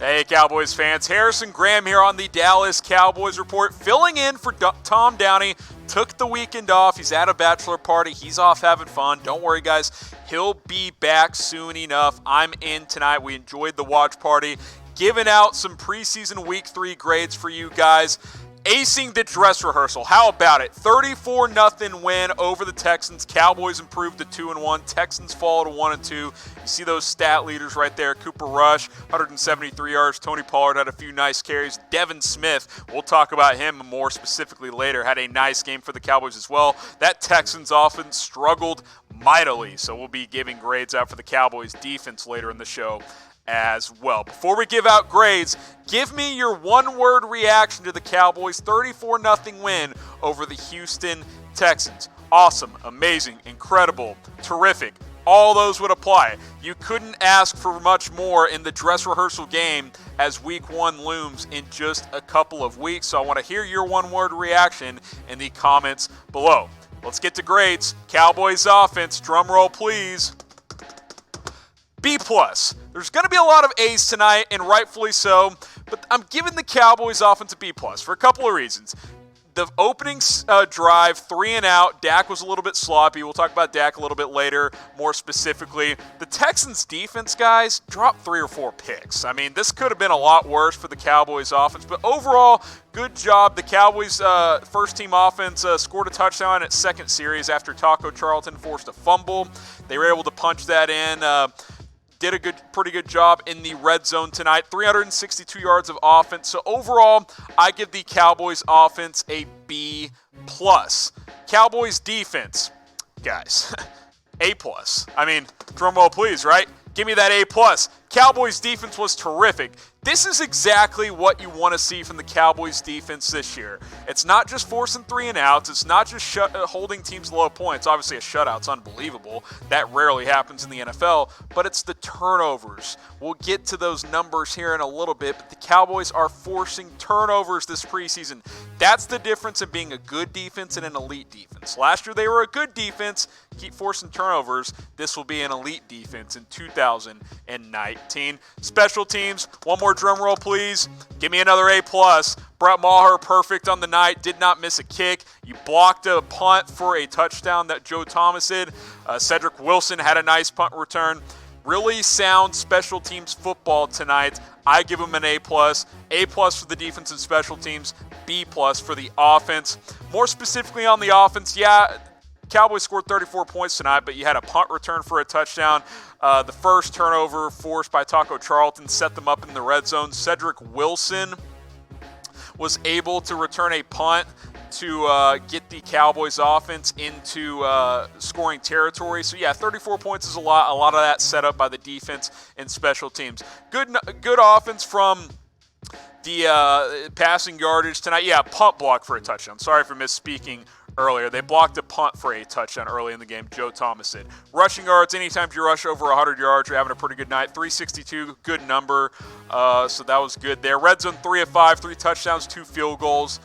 Hey Cowboys fans, Harrison Graham here on the Dallas Cowboys Report, filling in for Tom Downey. Took the weekend off. He's at a bachelor party. He's off having fun. Don't worry, guys. He'll be back soon enough. I'm in tonight. We enjoyed the watch party. Giving out some preseason week 3 grades for you guys. Acing the dress rehearsal. How about it? 34-0 win over the Texans. Cowboys improved to 2-1. Texans fall to 1-2. You see those stat leaders right there. Cooper Rush, 173 yards. Tony Pollard had a few nice carries. Devin Smith, we'll talk about him more specifically later, had a nice game for the Cowboys as well. That Texans offense struggled mightily, so we'll be giving grades out for the Cowboys defense later in the show as well. Before we give out grades, give me your one-word reaction to the Cowboys' 34-0 win over the Houston Texans. Awesome, amazing, incredible, terrific. All those would apply. You couldn't ask for much more in the dress rehearsal game as week 1 looms in just a couple of weeks. So I want to hear your one-word reaction in the comments below. Let's get to grades. Cowboys offense, drum roll please. B+. There's going to be a lot of A's tonight, and rightfully so, but I'm giving the Cowboys offense a B+ for a couple of reasons. The opening drive, 3 and out, Dak was a little bit sloppy. We'll talk about Dak a little bit later, more specifically. The Texans defense, guys, dropped 3 or 4 picks. I mean, this could have been a lot worse for the Cowboys offense, but overall, good job. The Cowboys first-team offense scored a touchdown at second series after Charlton forced a fumble. They were able to punch that in. Did a pretty good job in the red zone tonight. 362 yards of offense. So overall, I give the Cowboys offense a B+. Cowboys defense, guys, A+. I mean, drum roll please, right? Give me that A+. Cowboys defense was terrific. This is exactly what you want to see from the Cowboys defense this year. It's not just forcing 3 and outs. It's not just holding teams low points. Obviously, a shutout's unbelievable. That rarely happens in the NFL, but it's the turnovers. We'll get to those numbers here in a little bit, but the Cowboys are forcing turnovers this preseason. That's the difference in being a good defense and an elite defense. Last year, they were a good defense. Keep forcing turnovers. This will be an elite defense in 2019. Special teams, one more drum roll, please. Give me another A+. Brett Maher, perfect on the night. Did not miss a kick. You blocked a punt for a touchdown that Joe Thomas did. Cedric Wilson had a nice punt return. Really sound special teams football tonight. I give them an A+. A+ for the defense and special teams. B+ for the offense. More specifically on the offense, yeah, Cowboys scored 34 points tonight, but you had a punt return for a touchdown. The first turnover forced by Charlton set them up in the red zone. Cedric Wilson was able to return a punt to get the Cowboys offense into scoring territory. So yeah, 34 points is a lot. A lot of that set up by the defense and special teams. Good offense from the passing yardage tonight. Yeah, punt block for a touchdown. Sorry for misspeaking earlier. They blocked a punt for a touchdown early in the game. Joe Thomas did. Rushing yards, anytime you rush over 100 yards, you're having a pretty good night. 362, good number. So that was good there. Red zone, 3 of 5, 3 touchdowns, 2 field goals.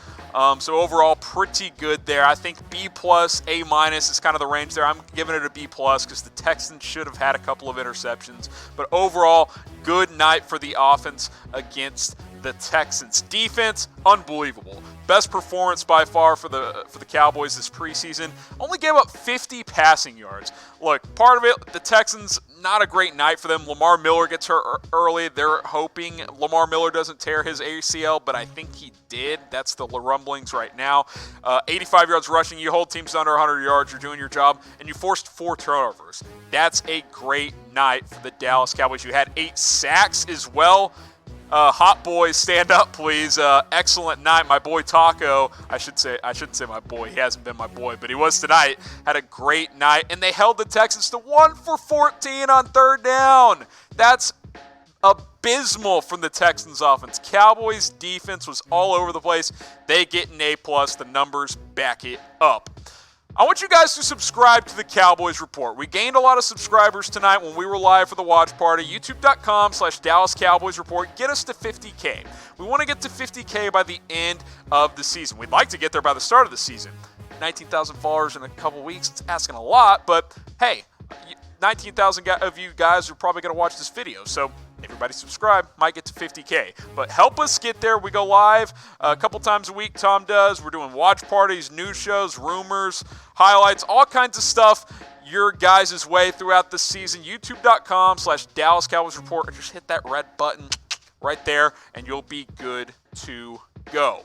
So overall, pretty good there. I think B+, A- is kind of the range there. I'm giving it a B+ because the Texans should have had a couple of interceptions. But overall, good night for the offense against the Texans. Defense, unbelievable. Best performance by far for the Cowboys this preseason. Only gave up 50 passing yards. Look, part of it, the Texans, not a great night for them. Lamar Miller gets hurt early. They're hoping Lamar Miller doesn't tear his ACL, but I think he did. That's the rumblings right now. 85 yards rushing. You hold teams under 100 yards. You're doing your job, and you forced 4 turnovers. That's a great night for the Dallas Cowboys. You had 8 sacks as well. Hot boys, stand up, please. Excellent night. My boy Taco, I shouldn't say my boy. He hasn't been my boy, but he was tonight. Had a great night, and they held the Texans to 1 for 14 on 3rd down. That's abysmal from the Texans offense. Cowboys defense was all over the place. They get an A+. The numbers back it up. I want you guys to subscribe to the Cowboys Report. We gained a lot of subscribers tonight when we were live for the watch party. YouTube.com/Dallas Cowboys Report. Get us to 50K. We want to get to 50K by the end of the season. We'd like to get there by the start of the season. 19,000 followers in a couple weeks. It's asking a lot, but hey, 19,000 of you guys are probably going to watch this video. So Everybody subscribe, might get to 50K. But help us get there. We go live a couple times a week, Tom does. We're doing watch parties, news shows, rumors, highlights, all kinds of stuff your guys' way throughout the season. YouTube.com/Dallas Cowboys Report. Or just hit that red button right there, and you'll be good to go.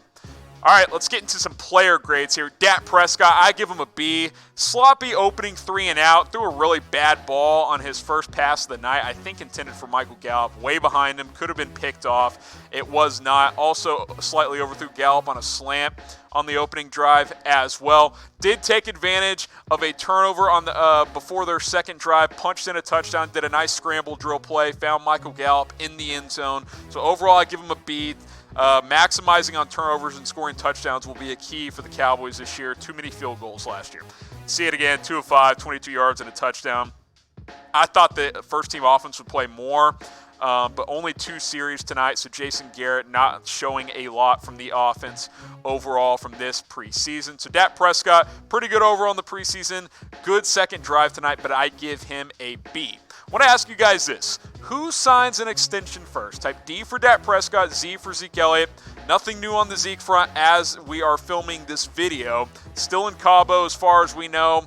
All right, let's get into some player grades here. Dak Prescott, I give him a B. Sloppy opening 3 and out. Threw a really bad ball on his first pass of the night. I think intended for Michael Gallup. Way behind him. Could have been picked off. It was not. Also slightly overthrew Gallup on a slant on the opening drive as well. Did take advantage of a turnover on the before their second drive. Punched in a touchdown. Did a nice scramble drill play. Found Michael Gallup in the end zone. So overall, I give him a B. Maximizing on turnovers and scoring touchdowns will be a key for the Cowboys this year. Too many field goals last year. See it again, 2 of 5, 22 yards and a touchdown. I thought the first-team offense would play more, but only 2 series tonight, so Jason Garrett not showing a lot from the offense overall from this preseason. So Dak Prescott, pretty good overall in the preseason. Good second drive tonight, but I give him a B. I want to ask you guys this. Who signs an extension first? Type D for Dak Prescott, Z for Zeke Elliott. Nothing new on the Zeke front as we are filming this video. Still in Cabo as far as we know.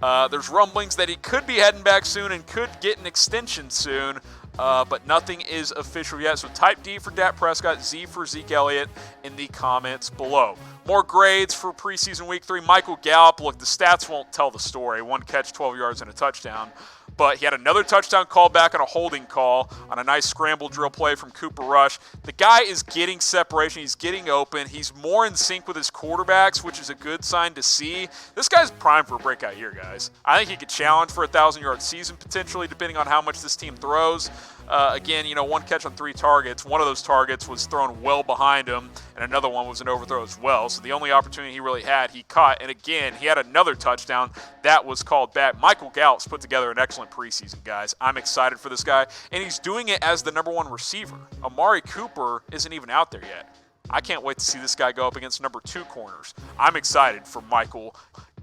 There's rumblings that he could be heading back soon and could get an extension soon, but nothing is official yet. So type D for Dak Prescott, Z for Zeke Elliott in the comments below. More grades for preseason week 3. Michael Gallup, look, the stats won't tell the story. 1 catch, 12 yards, and a touchdown. But he had another touchdown call back on a holding call on a nice scramble drill play from Cooper Rush. The guy is getting separation. He's getting open. He's more in sync with his quarterbacks, which is a good sign to see. This guy's primed for a breakout year, guys. I think he could challenge for a 1,000-yard season potentially, depending on how much this team throws. Again, 1 catch on 3 targets. One of those targets was thrown well behind him, and another one was an overthrow as well. So the only opportunity he really had, he caught. And again, he had another touchdown that was called back. Michael Gallup's put together an excellent preseason, guys. I'm excited for this guy, and he's doing it as the #1 receiver. Amari Cooper isn't even out there yet. I can't wait to see this guy go up against #2 corners. I'm excited for Michael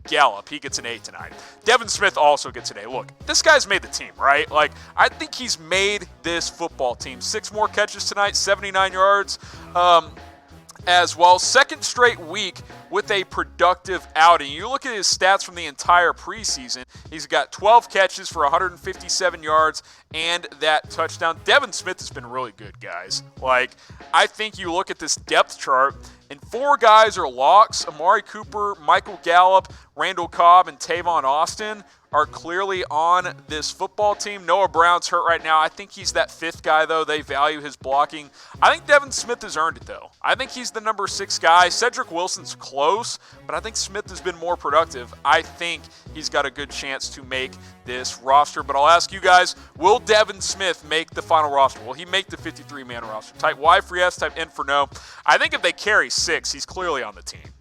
Gallup. He gets an A tonight. Devin Smith also gets an A. Look, this guy's made the team, right? Like, I think he's made this football team. 6 more catches tonight, 79 yards as well. Second straight week with a productive outing. You look at his stats from the entire preseason. He's got 12 catches for 157 yards and that touchdown. Devin Smith has been really good, guys. Like, I think you look at this depth chart, and 4 guys are locks. Amari Cooper, Michael Gallup, Randall Cobb, and Tavon Austin are clearly on this football team. Noah Brown's hurt right now. I think he's that 5th guy, though. They value his blocking. I think Devin Smith has earned it, though. I think he's the #6 guy. Cedric Wilson's close, but I think Smith has been more productive. I think he's got a good chance to make this roster. But I'll ask you guys, will Devin Smith make the final roster? Will he make the 53-man roster? Type Y for yes, type N for no. I think if they carry 6, he's clearly on the team.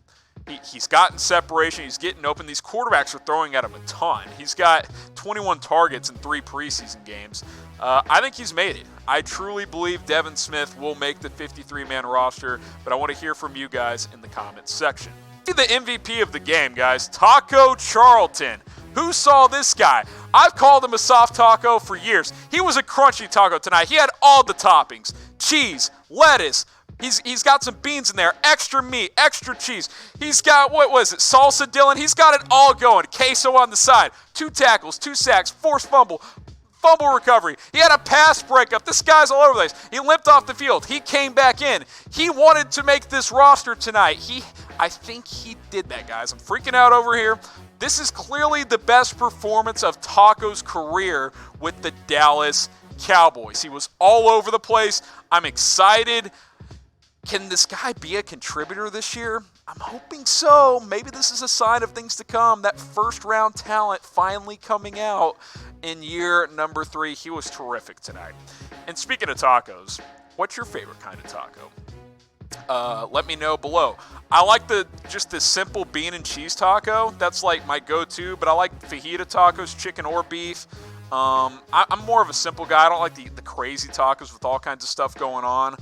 He's gotten separation. He's getting open. These quarterbacks are throwing at him a ton. He's got 21 targets in 3 preseason games. I think he's made it. I truly believe Devin Smith will make the 53-man roster, but I want to hear from you guys in the comments section. The MVP of the game, guys, Taco Charlton. Who saw this guy? I've called him a soft taco for years. He was a crunchy taco tonight. He had all the toppings. Cheese, lettuce. He's got some beans in there, extra meat, extra cheese. He's got, what was it, salsa, Dylan? He's got it all going. Queso on the side. 2 tackles, 2 sacks, forced fumble recovery. He had a pass breakup. This guy's all over the place. He limped off the field. He came back in. He wanted to make this roster tonight. I think he did that, guys. I'm freaking out over here. This is clearly the best performance of Taco's career with the Dallas Cowboys. He was all over the place. I'm excited. Can this guy be a contributor this year? I'm hoping so. Maybe this is a sign of things to come. That first-round talent finally coming out in year number 3. He was terrific tonight. And speaking of tacos, what's your favorite kind of taco? Let me know below. I like just the simple bean and cheese taco. That's like my go-to, but I like fajita tacos, chicken or beef. I'm more of a simple guy. I don't like the crazy tacos with all kinds of stuff going on.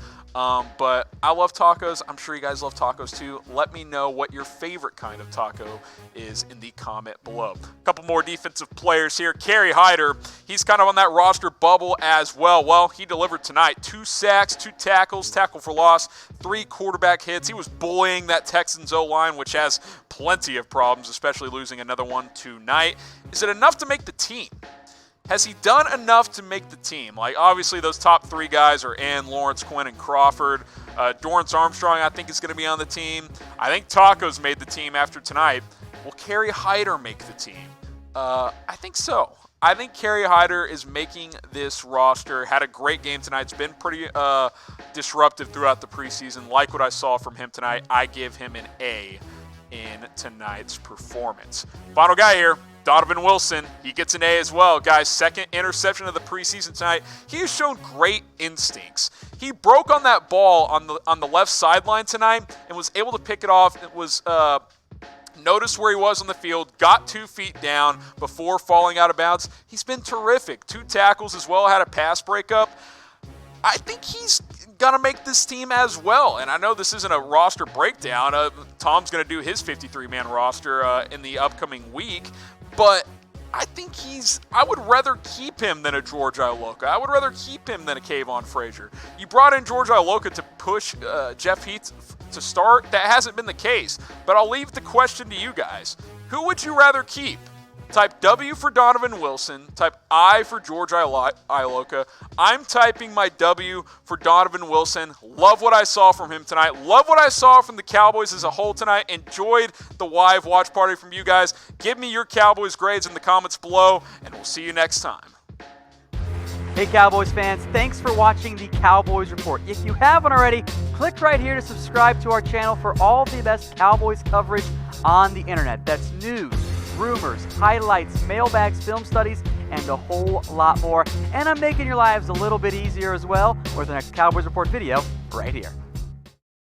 But I love tacos. I'm sure you guys love tacos too. Let me know what your favorite kind of taco is in the comment below. A couple more defensive players here. Kerry Hyder, he's kind of on that roster bubble as well. Well, he delivered tonight. 2 sacks, 2 tackles, tackle for loss, 3 quarterback hits. He was bullying that Texans O-line, which has plenty of problems, especially losing another one tonight. Is it enough to make the team? Has he done enough to make the team? Like, obviously, those top 3 guys are Lawrence, Quinn, and Crawford. Dorrance Armstrong, I think, is going to be on the team. I think Tacos made the team after tonight. Will Kerry Hyder make the team? I think so. I think Kerry Hyder is making this roster. Had a great game tonight. It's been pretty disruptive throughout the preseason. Like what I saw from him tonight, I give him an A in tonight's performance. Final guy here. Donovan Wilson, he gets an A as well. Guys, 2nd interception of the preseason tonight. He has shown great instincts. He broke on that ball on the left sideline tonight and was able to pick it off. It was noticed where he was on the field, got 2 feet down before falling out of bounds. He's been terrific. 2 tackles as well, had a pass breakup. I think he's going to make this team as well. And I know this isn't a roster breakdown. Tom's going to do his 53-man roster in the upcoming week. But I think I would rather keep him than a George Iloka. I would rather keep him than a Kayvon Frazier. You brought in George Iloka to push Jeff Heath to start. That hasn't been the case. But I'll leave the question to you guys. Who would you rather keep? Type W for Donovan Wilson. Type I for George Iloka. I'm typing my W for Donovan Wilson. Love what I saw from him tonight. Love what I saw from the Cowboys as a whole tonight. Enjoyed the live watch party from you guys. Give me your Cowboys grades in the comments below, and we'll see you next time. Hey Cowboys fans, thanks for watching the Cowboys Report. If you haven't already, click right here to subscribe to our channel for all the best Cowboys coverage on the internet. That's news, rumors, highlights, mailbags, film studies, and a whole lot more. And I'm making your lives a little bit easier as well with the next Cowboys Report video right here.